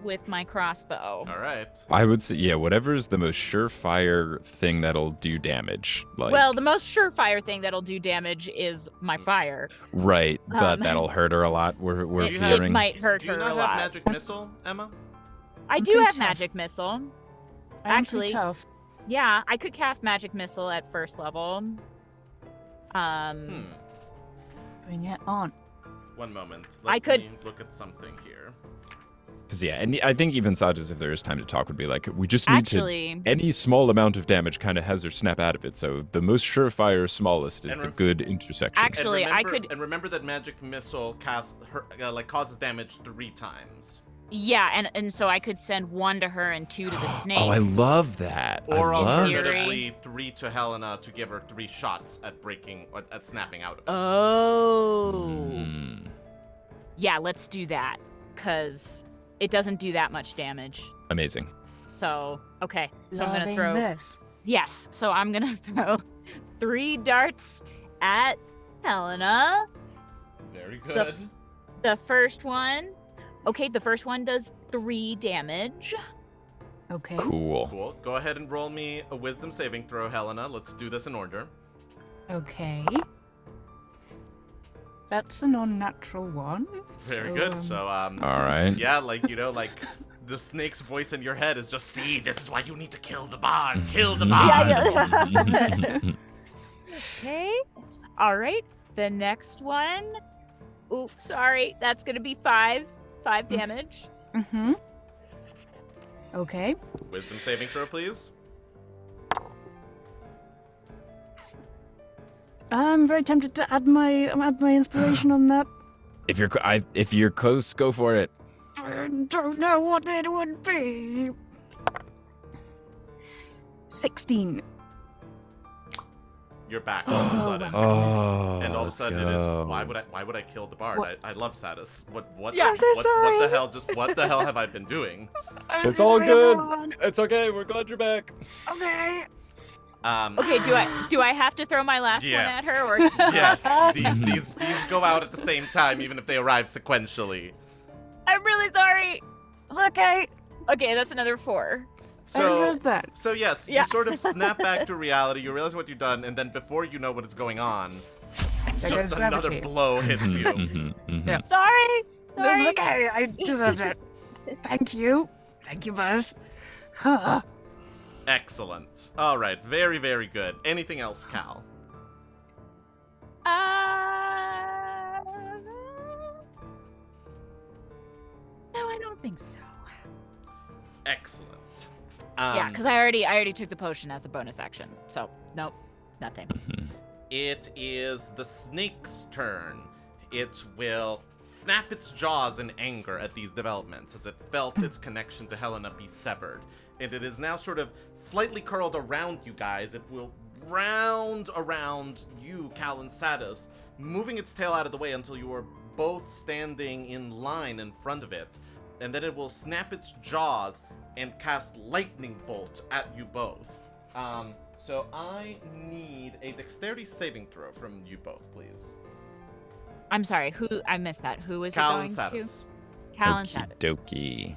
with my crossbow. All right. I would say, yeah, whatever's the most surefire thing that'll do damage. Like, Well, the most surefire thing that'll do damage is my fire. right, but that'll hurt her a lot. We're It fearing. might hurt Do you her not a have lot. magic missile, Emma? I I'm do pretty have tough. magic missile. I'm pretty Actually, tough. yeah, I could cast magic missile at first level. Bring it on. One moment. I Let could- me look at something here. Because, yeah, and I think even Satus, if there is time to talk, would be like, we just need Actually, to. Any small amount of damage kind of has her snap out of it. So the most surefire, smallest is And the re- good intersection. Actually, I could- And remember that magic missile causes damage 3 times. yeah, and so I could send 1 to her and 2 to the snake. Oh, I love that. Or I love Theory. alternatively, 3 to Helena to give her 3 shots at at snapping out of it. Oh. Mm. Yeah, let's do that. Because it doesn't do that much damage. Amazing. So, okay. So I'm going to Loving throw... this. Yes, so I'm going to throw 3 darts at Helena. Very good. The first one... Okay, the first one does 3 damage. Okay. Cool. Cool. Go ahead and roll me a wisdom saving throw, Helena. Let's do this in order. Okay. That's a non-natural one. Very good. So, All right. yeah, like, the snake's voice in your head is just, see, this is why you need to kill the bard. Kill the bard. Yeah. Okay. All right. The next one. Oops, sorry. That's going to be 5 damage. Mm-hmm. Okay. Wisdom saving throw, please. I'm very tempted to add my inspiration on that. If you're close, go for it. I don't know what it would be. 16. You're back all of a sudden. Oh, And all of a let's sudden it is, go. why would I kill the bard? What? I love Satus. What Yeah, I'm so what sorry. the hell have I been doing? It's all good. It's okay. We're glad you're back. Okay. Okay, do I have to throw my last Yes. one at her or Yes, these go out at the same time, even if they arrive sequentially. I'm really sorry. It's okay. Okay, that's another 4. I So, deserve that. so yes, Yeah. you sort of snap back to reality. You realize what you've done, and then before you know what is going on, There just goes another gravity. blow hits you. Yeah. Sorry. It's okay. I deserved it. Thank you. Thank you both. Huh. Excellent. All right, very, very good. Anything else, Cal? No, I don't think so. Excellent. Yeah, because I already took the potion as a bonus action. So nope, nothing. It is the snake's turn. It will snap its jaws in anger at these developments as it felt its connection to Helena be severed. And it is now sort of slightly curled around you guys. It will round around you, Cal and Satus, moving its tail out of the way until you are both standing in line in front of it. And then it will snap its jaws and cast lightning bolt at you both. So I need a dexterity saving throw from you both, please. I'm sorry. Who I missed that. Who is Cal it and going to? Satus. Cal and Satus. Dokie.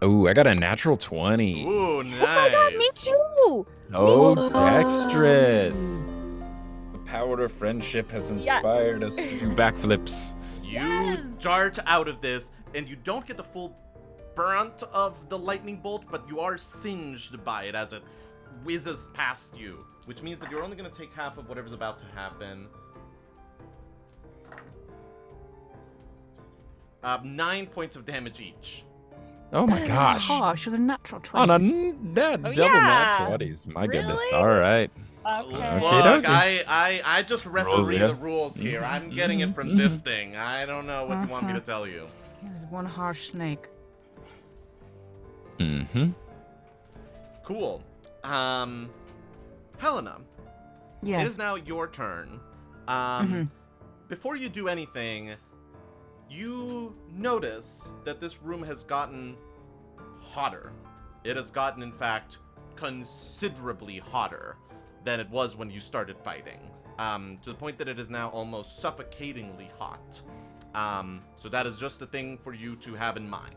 Oh, I got a natural 20. Ooh, nice. Oh my god, me too. Oh, too. dexterous. The power of friendship has Yeah. inspired us to do backflips. You Yes. dart out of this, and you don't get the full brunt of the lightning bolt, but you are singed by it as it whizzes past you, which means that you're only going to take half of whatever's about to happen. 9 points of damage each. Oh my gosh. Harsh with a natural 20. On a double nat yeah. 20s. My goodness. Really? All right. Okay. Look, Okay. I just referee yeah. the rules here. I'm getting it from this thing. I don't know what you want me to tell you. This is one harsh snake. Mm-hmm. Cool. Helena, it Yes. is now your turn. Before you do anything, you notice that this room has gotten hotter. It has gotten, in fact, considerably hotter than it was when you started fighting, to the point that it is now almost suffocatingly hot. So that is just a thing for you to have in mind.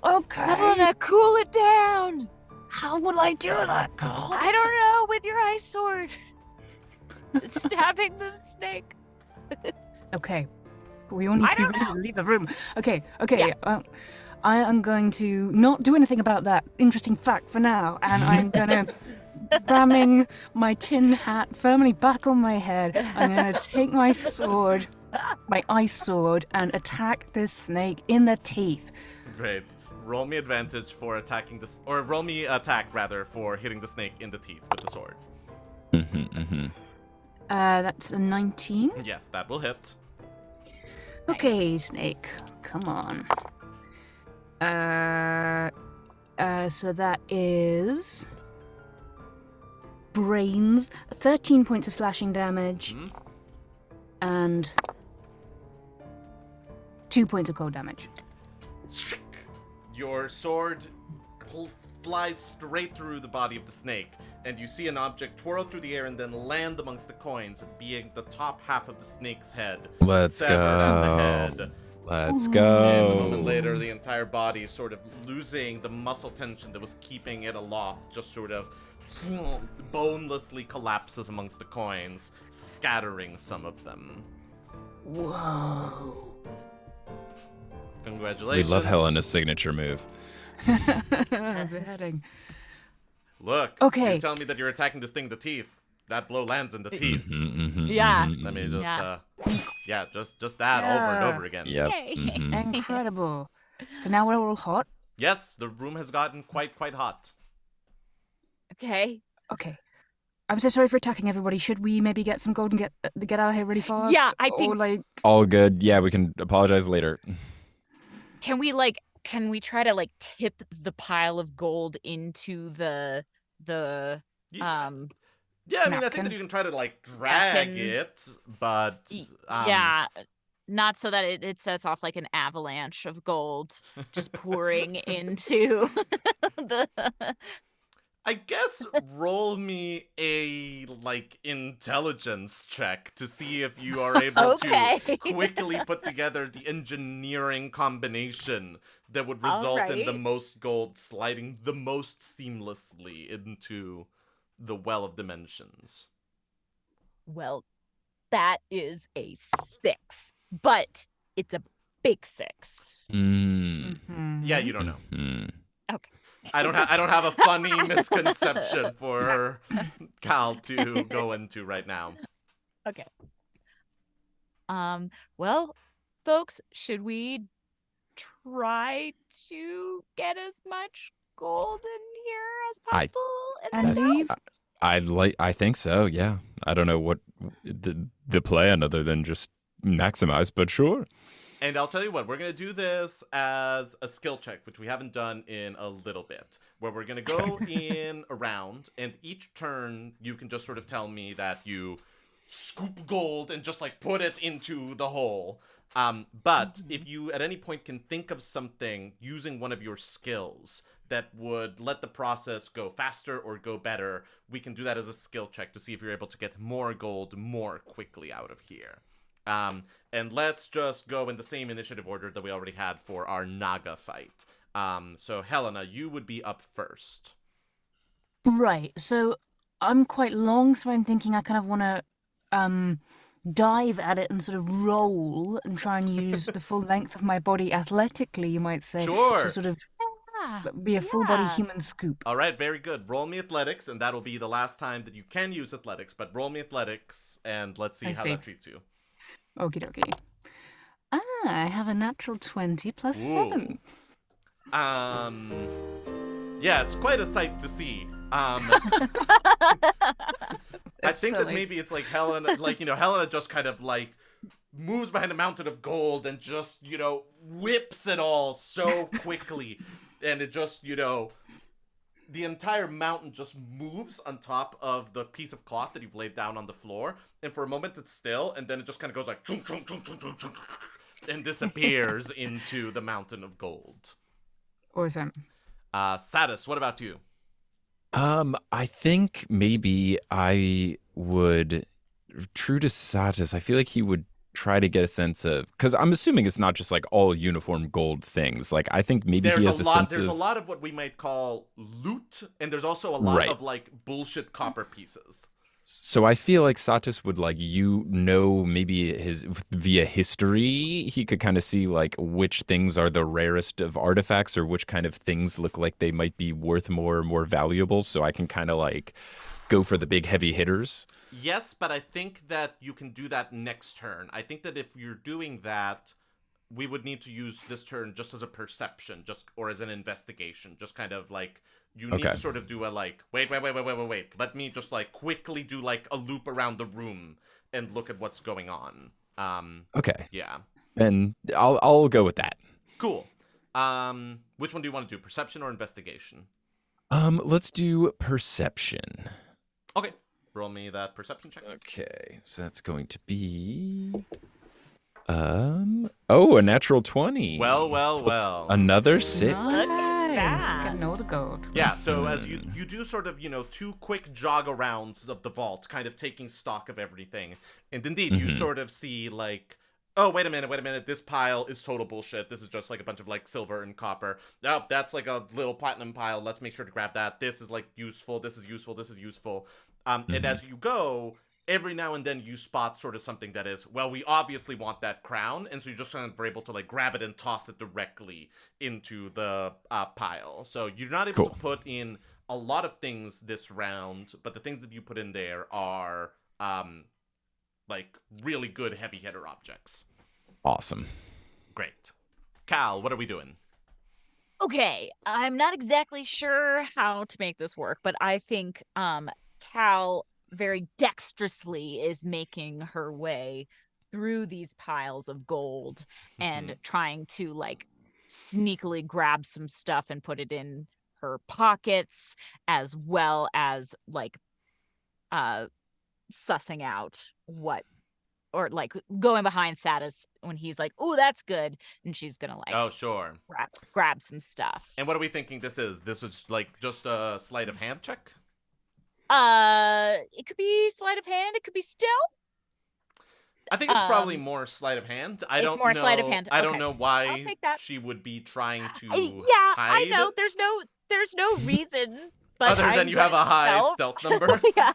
Okay. Helena, cool it down. How would I do that, Carl? I don't know, with your ice sword. Stabbing the snake. Okay. We all need to be ready to leave the room. Okay. Yeah. I am going to not do anything about that interesting fact for now, and I'm gonna ramming my tin hat firmly back on my head. I'm gonna take my sword, my ice sword, and attack this snake in the teeth. Great. Roll me advantage for attacking this, or roll me attack rather for hitting the snake in the teeth with the sword. That's a 19. Yes, that will hit. Okay, snake, come on. So that is brains, 13 points of slashing damage, and 2 points of cold damage. Your sword flies straight through the body of the snake, and you see an object twirl through the air and then land amongst the coins, being the top half of the snake's head. Let's severed at the head. Let's And a go. moment later, the entire body sort of losing the muscle tension that was keeping it aloft, just sort of bonelessly collapses amongst the coins, scattering some of them. Whoa. Congratulations. We love Helena's signature move. Beheading. Look, Okay. you tell me that you're attacking this thing in the teeth. That blow lands in the teeth. Yeah. Let me just, Yeah. just that over and over again. Yep. Yay. Incredible. So now we're all hot? Yes, the room has gotten quite hot. Okay. Okay. I'm so sorry for attacking everybody. Should we maybe get some gold and get out of here really fast? Yeah, I Or think- like... All good. Yeah, we can apologize later. Can we try to tip the pile of gold into the Yeah, I mean, I think napkin. that you can try to drag Napkin. it, but yeah, not so that it sets off like an avalanche of gold just pouring into the I guess roll me a intelligence check to see if you are able Okay. to quickly put together the engineering combination that would result in the Alright. most gold sliding the most seamlessly into the well of dimensions. Well, that is a 6, but it's a big 6. Yeah, you don't know. Okay. I don't have a funny misconception for Cal to go into right now. Okay. Well, folks, should we try to get as much gold in here as possible And leave? I think so. Yeah. I don't know what the plan other than just maximize, but sure. And I'll tell you what, we're going to do this as a skill check, which we haven't done in a little bit, where we're going to go in a round, and each turn you can just sort of tell me that you scoop gold and just put it into the hole. But if you at any point can think of something using one of your skills that would let the process go faster or go better, we can do that as a skill check to see if you're able to get more gold more quickly out of here. And let's just go in the same initiative order that we already had for our Naga fight. So Helena, you would be up first. Right. So I'm quite long, so I'm thinking I kind of want to dive at it and sort of roll and try and use the full length of my body athletically, you might say, Sure. to sort of Yeah. be a full body Yeah. human scoop. All right, very good. Roll me athletics, and that'll be the last time that you can use athletics, but roll me athletics, and let's see I how see. that treats you. Okie dokie. I have a natural 20 plus Ooh. 7. Yeah, it's quite a sight to see. I It's think that silly. maybe it's Helena, Helena just kind of moves behind a mountain of gold and just, whips it all so quickly. And it just, the entire mountain just moves on top of the piece of cloth that you've laid down on the floor. And for a moment it's still, and then it just kind of goes chunk, chunk, chunk, chunk, chunk, chunk, and disappears into the mountain of gold. Awesome. Satus, what about you? I think maybe I would, true to Satis, I feel like he would try to get a sense of, because I'm assuming it's not just like all uniform gold things. Like, I think maybe he has a sense There's a of, lot of what we might call loot, and there's also a lot right. of like bullshit copper pieces. So I feel like Satis would like, maybe his via history, he could kind of see like which things are the rarest of artifacts or which kind of things look like they might be worth more valuable. So I can kind of like go for the big heavy hitters. Yes, but I think that you can do that next turn. I think that if you're doing that, we would need to use this turn just as a perception, or as an investigation, just kind of like you need Okay. to sort of do a like wait. Let me just like quickly do like a loop around the room and look at what's going on. Okay. Yeah. And I'll go with that. Cool. Which one do you want to do? Perception or investigation? Let's do perception. Okay. Roll me that perception check. Okay, so that's going to be a natural 20. Well. Plus another 6. Nice. that. We're getting all the gold. Yeah, so as you do sort of, two quick jog arounds of the vault, kind of taking stock of everything. And indeed, you sort of see like, oh, wait a minute, this pile is total bullshit. This is just like a bunch of like silver and copper. Oh, that's like a little platinum pile. Let's make sure to grab that. This is like useful. This is useful. And as you go, every now and then you spot sort of something that is, well, we obviously want that crown, and so you just kind of are able to like grab it and toss it directly into the pile. So you're not able to put in a lot of things this round, but the things that you put in there are like really good heavy hitter objects. Awesome. Great. Cal, what are we doing? Okay, I'm not exactly sure how to make this work, but I think Cal very dexterously is making her way through these piles of gold and trying to like sneakily grab some stuff and put it in her pockets, as well as like sussing out what, or like going behind Satus when he's like, oh, that's good, and she's gonna like, oh, sure, grab some stuff. And what are we thinking this is? This is like just a sleight of hand check? It could be sleight of hand, it could be stealth. I think it's probably more sleight of hand. I don't know. Sleight of hand. I Okay. don't know I'll why take that. she would be trying to Yeah, I hide know. it. There's no reason. But Other than you have a high stealth number. Yeah.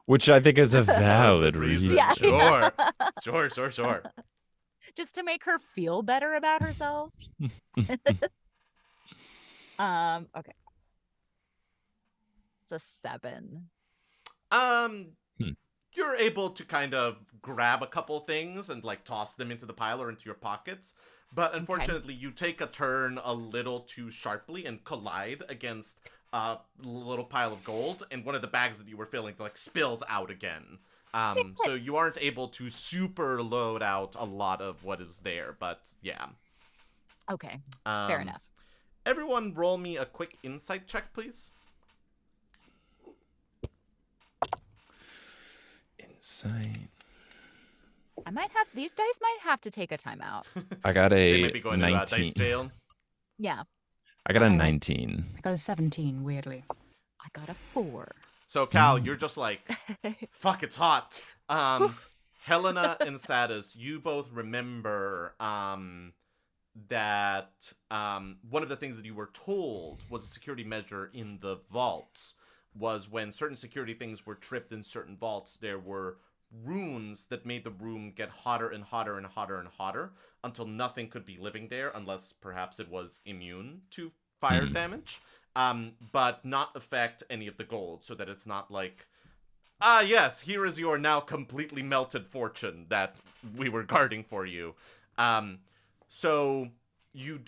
Which I think is a valid reason. Yeah. Sure. Just to make her feel better about herself. Okay. It's a 7. You're able to kind of grab a couple things and like toss them into the pile or into your pockets, but unfortunately you take a turn a little too sharply and collide against a little pile of gold, and one of the bags that you were filling like spills out again. So you aren't able to super load out a lot of what is there, but yeah. Okay, fair enough. Everyone roll me a quick insight check, please. Insight. I might have, these dice might have to take a timeout. I got They a might be going 19. to dice jail. Yeah, I got a 19. I got a 17, weirdly. I got a 4. So Cal, you're just like, fuck, it's hot. Helena and Satus, you both remember that one of the things that you were told was a security measure in the vaults was when certain security things were tripped in certain vaults, there were runes that made the room get hotter and hotter and hotter and hotter until nothing could be living there unless perhaps it was immune to fire damage, but not affect any of the gold, so that it's not like, yes, here is your now completely melted fortune that we were guarding for you. So you're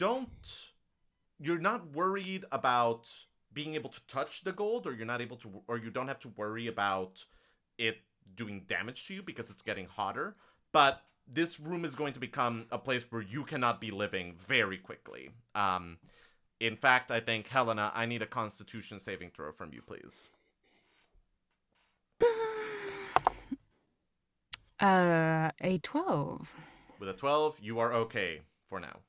not worried about being able to touch the gold, or you don't have to worry about it doing damage to you because it's getting hotter, but this room is going to become a place where you cannot be living very quickly. In fact, I think, Helena, I need a Constitution saving throw from you, please. A 12. With a 12, you are okay for now.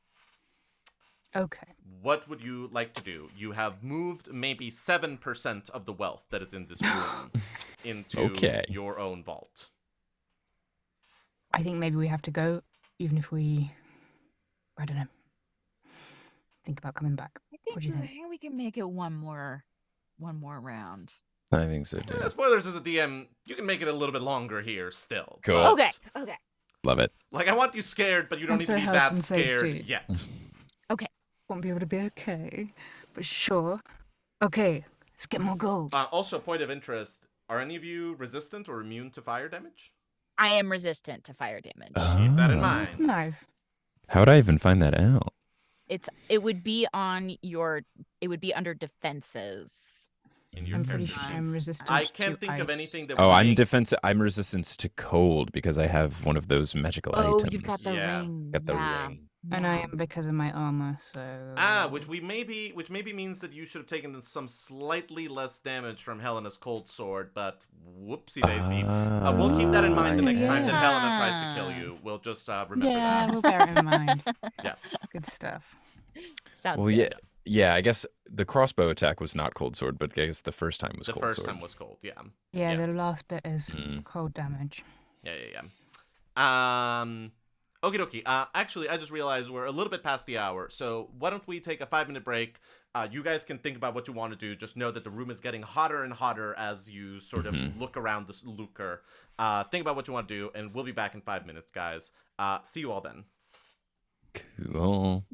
Okay. What would you like to do? You have moved maybe 7% of the wealth that is in this room into your own vault. I think maybe we have to go, even if we, I don't know, think about coming back. What do you I think? think we can make it one more round. I think so too. Spoilers as a DM, you can make it a little bit longer here still. Cool. but, Okay. Love it. Like, I want you scared, but you don't I'm need so to be health that and scared safety. yet. Won't be able to be okay, but sure. Okay, let's get more gold. Also, point of interest, are any of you resistant or immune to fire damage? I am resistant to fire damage. Keep that in Oh. mind. That's nice. How would I even find that out? It would be under defenses. In your I'm pretty character sure sheet. I'm resistant. I can't to think of ice. anything that Oh, would I'm make- defensive. I'm resistant to cold because I have one of those magical items. Oh, you've got the Yeah. ring. Got the yeah. ring. And I am because of my armor, so. which maybe means that you should have taken some slightly less damage from Helena's cold sword, but whoopsie daisy. We'll keep that in mind the next time that Helena tries to kill you. We'll just remember Yeah, that. we'll bear it in mind. Yeah. Good stuff. Sounds Well, good. yeah. I guess the crossbow attack was not cold sword, but I guess the first time was The cold first sword. time was cold, yeah. Yeah, Yeah. the last bit is cold damage. Yeah. Okie dokie. Actually, I just realized we're a little bit past the hour, so why don't we take a 5-minute break? You guys can think about what you want to do. Just know that the room is getting hotter and hotter as you sort of look around this lucre. Think about what you want to do, and we'll be back in 5 minutes, guys. See you all then. Cool.